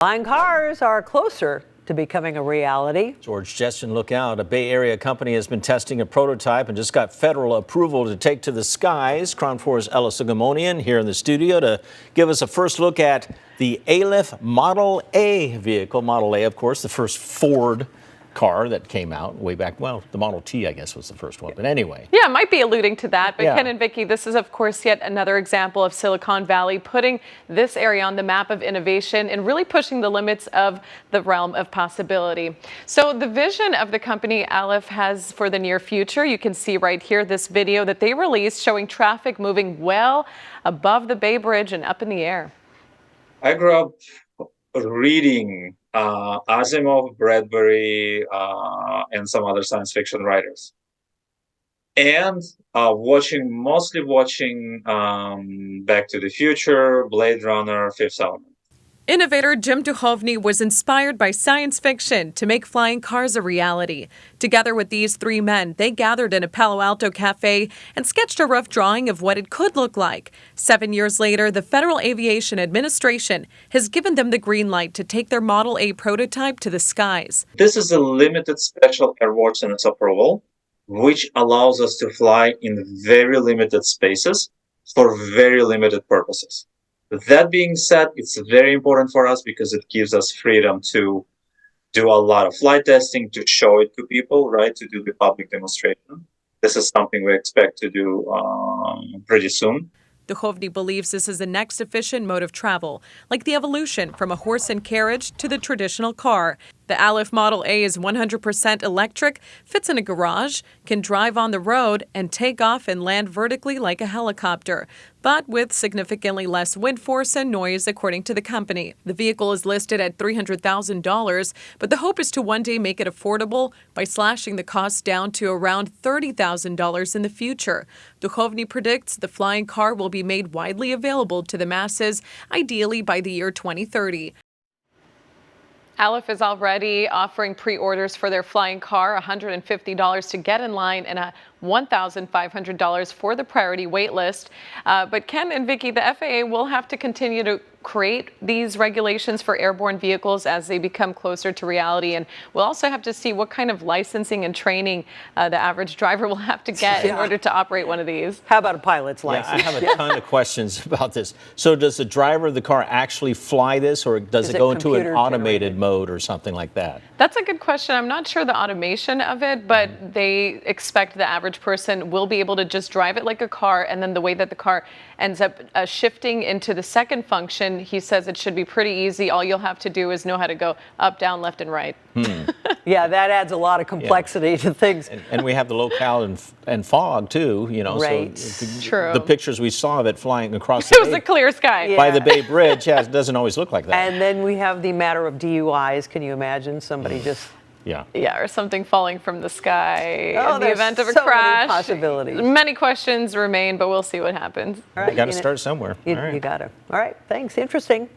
Flying cars are closer to becoming a reality. George Jetson, look out. A Bay Area company has been testing a prototype and just got federal approval to take to the skies. KRON 4's Ella Sugamonian here in the studio to give us a first look at the ALIF Model A vehicle. Model A, of course, the first Ford car that came out way back. Well, the Model T, I guess, was the first one. But anyway. Yeah, it might be alluding to that. But Yeah. Ken and Vicki, this is, of course, yet another example of Silicon Valley putting this area on the map of innovation and really pushing the limits of the realm of possibility. So the vision of the company ALIF has for the near future, you can see right here this video that they released showing traffic moving well above the Bay Bridge and up in the air. I grew up reading Asimov, Bradbury, and some other science fiction writers, and mostly watching Back to the Future, Blade Runner, Fifth Element. Innovator Jim Duchovny was inspired by science fiction to make flying cars a reality. Together with these three men, they gathered in a Palo Alto cafe and sketched a rough drawing of what it could look like. 7 years later, the Federal Aviation Administration has given them the green light to take their Model A prototype to the skies. This is a limited special airworthiness approval, which allows us to fly in very limited spaces for very limited purposes. That being said, it's very important for us because it gives us freedom to do a lot of flight testing, to show it to people, right? To do the public demonstration. This is something we expect to do pretty soon. Duchovny believes this is the next efficient mode of travel, like the evolution from a horse and carriage to the traditional car. The ALIF Model A is 100% electric, fits in a garage, can drive on the road, and take off and land vertically like a helicopter, but with significantly less wind force and noise, according to the company. The vehicle is listed at $300,000, but the hope is to one day make it affordable by slashing the cost down to around $30,000 in the future. Duchovny predicts the flying car will be made widely available to the masses, ideally by the year 2030. ALIF is already offering pre-orders for their flying car, $150 to get in line and $1,500 for the priority wait list. But Ken and Vicki, the FAA will have to continue to create these regulations for airborne vehicles as they become closer to reality. And we'll also have to see what kind of licensing and training the average driver will have to get in order to operate one of these. How about a pilot's license? I have a ton of questions about this. So does the driver of the car actually fly this, or does it go into an automated mode or something like that? That's a good question. I'm not sure the automation of it, but they expect the average person will be able to just drive it like a car, and then the way that the car ends up shifting into the second function, he says it should be pretty easy. All you'll have to do is know how to go up, down, left, and right. Yeah, that adds a lot of complexity to things. And we have the locale and fog too, you know. Right. So True. The pictures we saw of it flying across the It was a clear sky. by the Bay Bridge, it doesn't always look like that. And then we have the matter of DUIs. Can you imagine somebody just... Yeah, or something falling from the sky in the event of a so crash. Many possibilities. Many questions remain, but we'll see what happens. All right, You got to start somewhere. You got to. All right, thanks. Interesting.